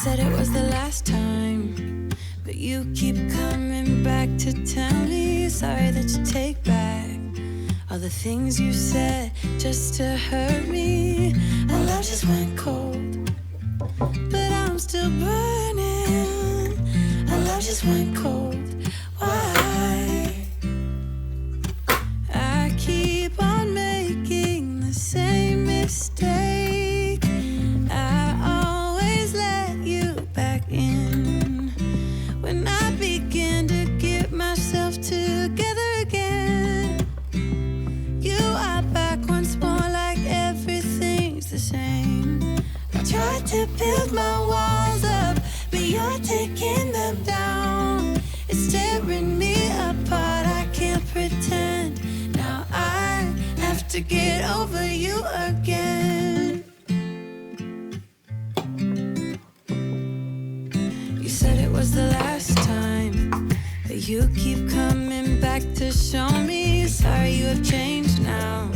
said it was the last time, but you keep coming back to tell me sorry that you take back all the things you said just to hurt me. Our love just went cold, but I'm still burning. Our love just went cold. Why? I keep on making the same mistake. I always let you back in when I begin to get myself together again. You are back once more like everything's the same. I tried to build my walls up, but you're taking them down. It's tearing me apart, I can't pretend. Now I have to get over you again. You said it was the last time, but you keep coming back to show me sorry you have changed now.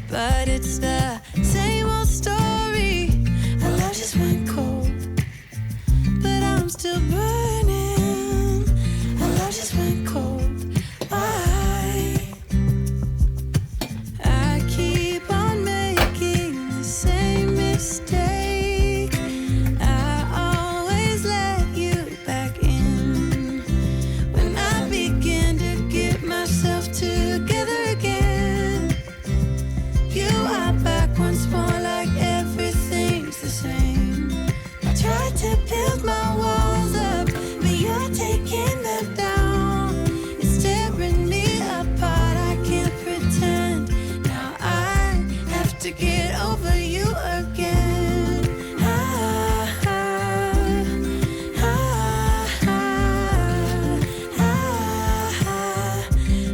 But it's the same old story. Our love just went cold, but I'm still burning. Our love just went cold. Why? I keep on making the same mistake. I always let you back in when I begin to get myself together again. You are back once more like everything's the same. I tried to build my walls up, but you're taking them down. It's tearing me apart, I can't pretend. Now I have to get over you again.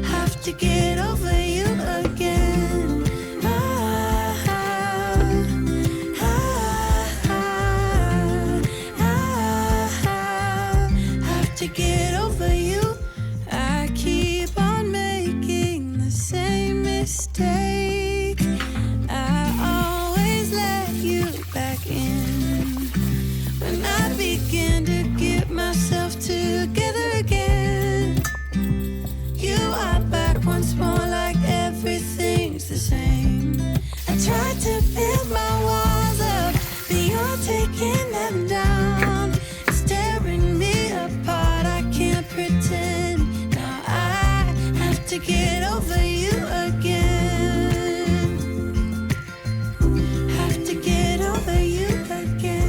Have to get over you again. Have to get over you. I keep on making the same mistake. I always let you back in when I begin to get myself together again. You are back once more like everything's the same. I tried to build my walls up, but you're taking them down. It's tearing me apart, I can't pretend. Now I have to get over you again. Have to get over you again.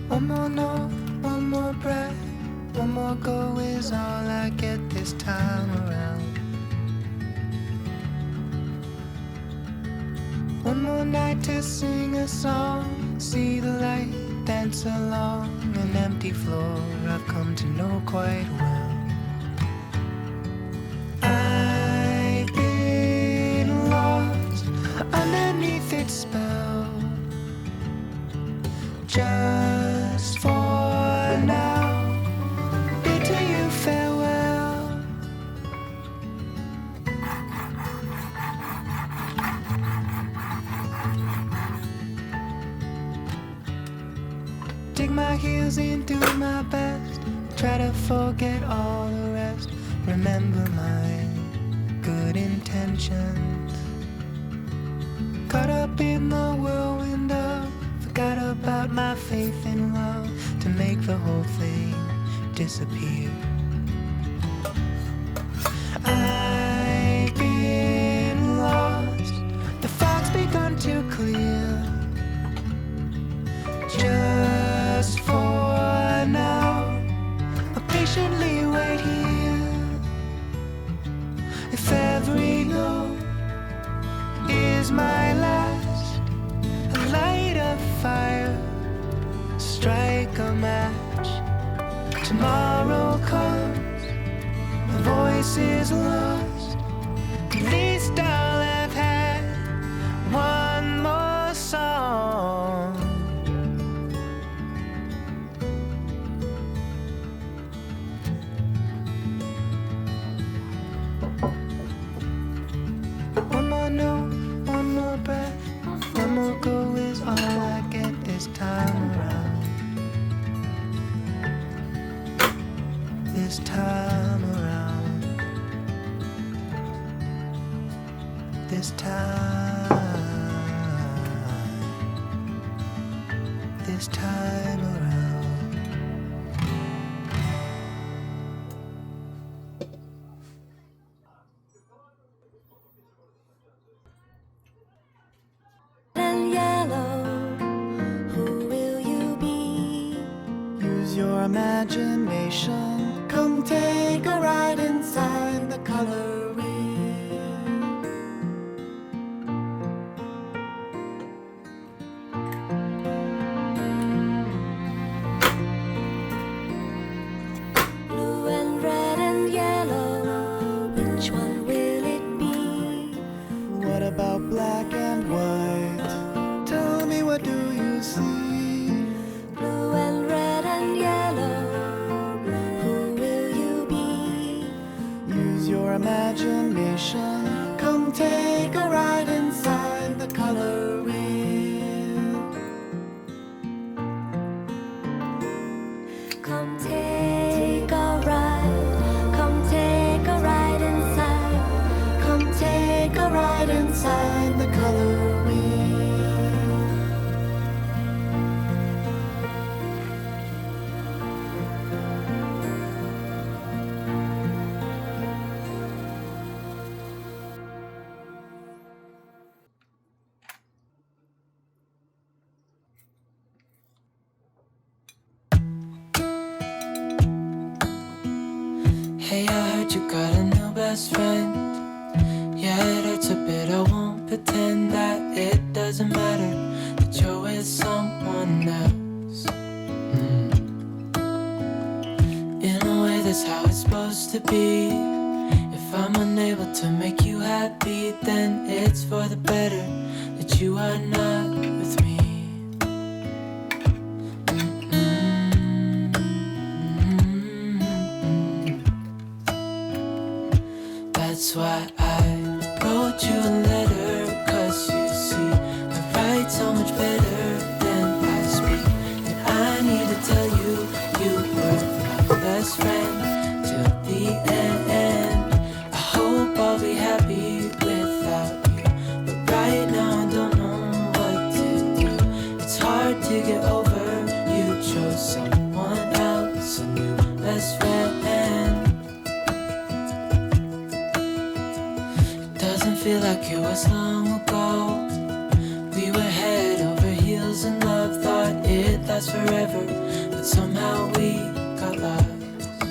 One more note, one more breath, one more go is all I get this time around. One more night to sing a song, see the light, dance along an empty floor I've come to know quite well. I've been lost underneath its spell, just for now, bid to you farewell. Dig my heels in, do my best, try to forget all the rest. Remember my good intentions. Caught up in the whirlwind of, forgot about my faith in love to make the whole thing disappear. I've been lost, the fog's begun to clear. Just for now, I'll patiently wait here. If every note is my is lost. At least I'll have had one more song. One more note, one more breath, one more go is all I get this time around. This time around. This time. This time around. And yellow, who will you be? Use your imagination. Come take a ride inside the coloring. Blue and red and yellow, which one will it be? What about black and white? Tell me, what do you see? Blue and red and yellow, who will you be? Use your imagination. Come take a ride inside the color wheel. Come take a ride, come take a ride inside, come take a ride Inside the color wheel. Hey, I heard you got a new best friend. Yeah, it hurts a bit, I won't pretend that it doesn't matter that you're with someone else. In a way, that's how it's supposed to be. If I'm unable to make you happy, then it's for the better that you are not with me. That's why I wrote you a letter, 'cause you see, I write so much better than I speak. And I need to tell you, you were my best friend till the end. I hope I'll be happy without you, but right now I don't know what to do. It's hard to get over, you chose someone else, a new best friend. Doesn't feel like it was long ago. We were head over heels in love, thought it lasts forever, but somehow we got lost.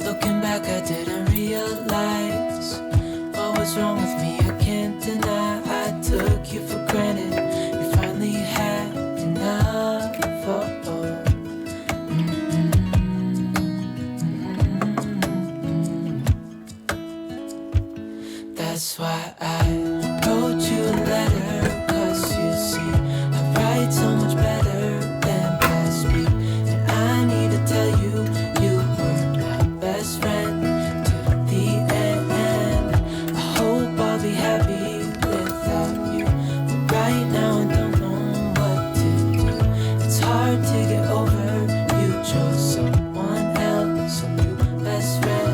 Looking back, I didn't realize what was wrong with me. I can't deny I took you for granted. You finally had enough. That's why I wrote you a letter, 'cause you see, I write so much better than I speak. And I need to tell you, you were my best friend till the end. I hope I'll be happy without you, but right now I don't know what to do. It's hard to get over, you chose someone else, a new best friend.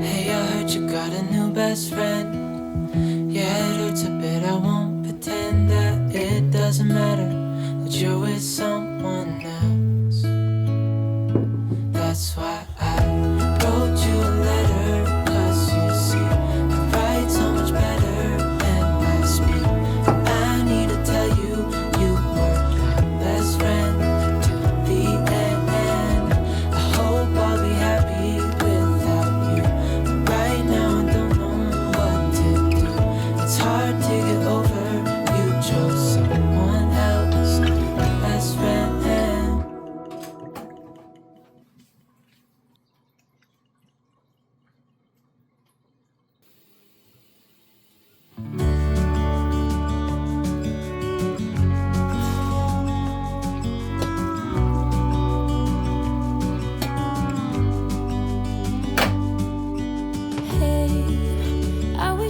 Hey, I heard you got a new best friend. Yeah, it hurts a bit, I won't pretend that it doesn't matter that you're with someone else. That's why I wrote you a letter, 'cause you see,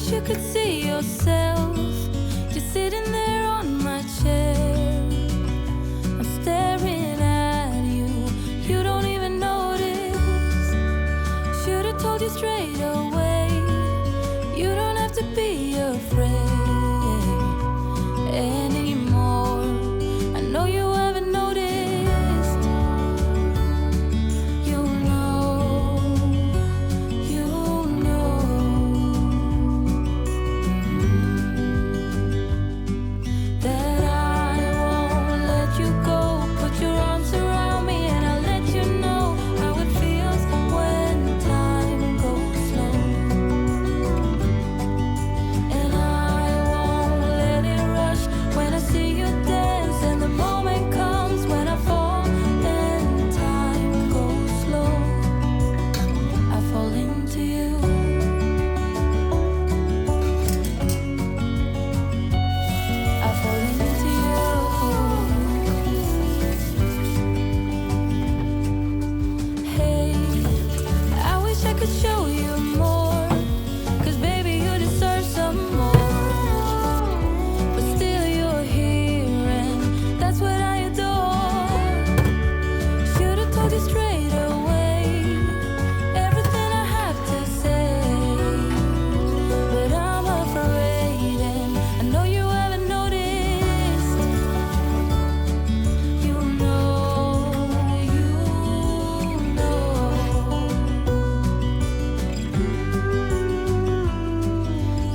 wish you could see yourself just sitting there on my chair. I'm staring at you, you don't even notice. Should've told you straight away, you don't have to be afraid anymore. I know you haven't noticed. You know that I won't let you go. Put your arms around me and I'll let you know how it feels when time goes slow. And I won't let it rush when I see you dance, and the moment comes when I fall and time goes slow. I fall into you. I fall into you. Hey, I wish I could show you more, 'cause baby you deserve some more. But still you're here and that's what I adore. Should've told you straight away everything I have to say, but I'm afraid and I know you haven't noticed. You know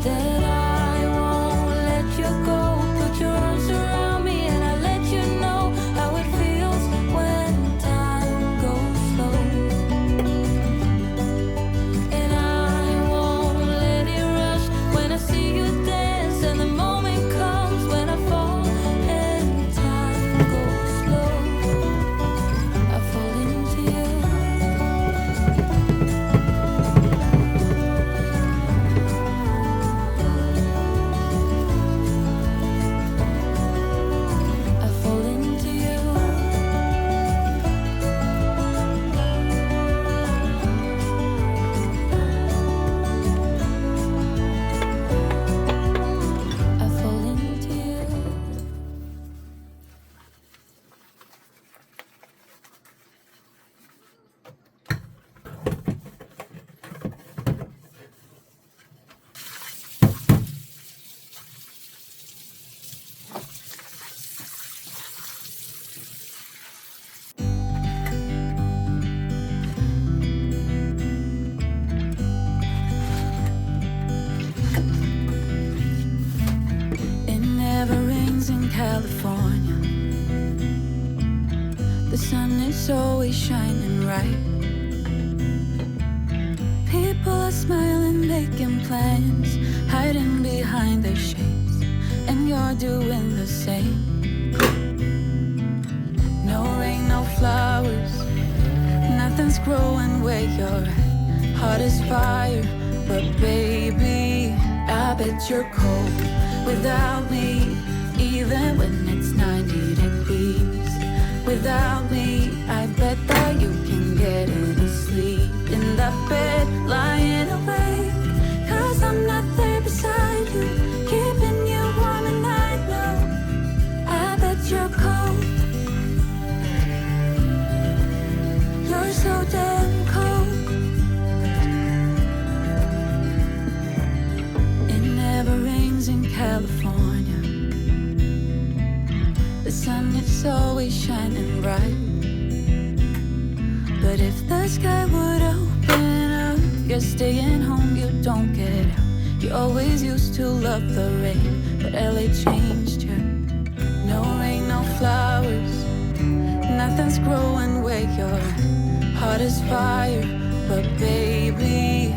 that I won't let you go. Put your arms around me and I'll let you know how it feels when time goes slow. And I won't let it rush when I see you dance, and the moment comes when I fall and time goes slow. I fall into you. I fall into you. I fall into you. It never rains in California. The sun is always shining bright. People are smiling, making plans, hiding behind their shades, and you're doing the same. No rain, no flowers, nothing's growing where you're at. Heart is fire, but baby, I bet you're cold without me, even when it's 90 degrees. Without me, I bet that you can get any sleep in that bed, lying awake. 'Cause I'm not there beside you, keeping you warm, and I know I bet you're cold. You're so damn cold. It never rains in California. The sun is always shining bright. But if the sky would open up, you're staying home, you don't get out. You always used to love the rain, but LA changed you. No rain, no flowers, nothing's growing where you're at. Heart is fire, but baby,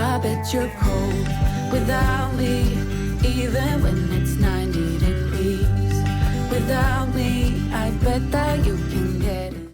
I bet you're cold without me, even when it's 90 degrees. Without me, I bet that you can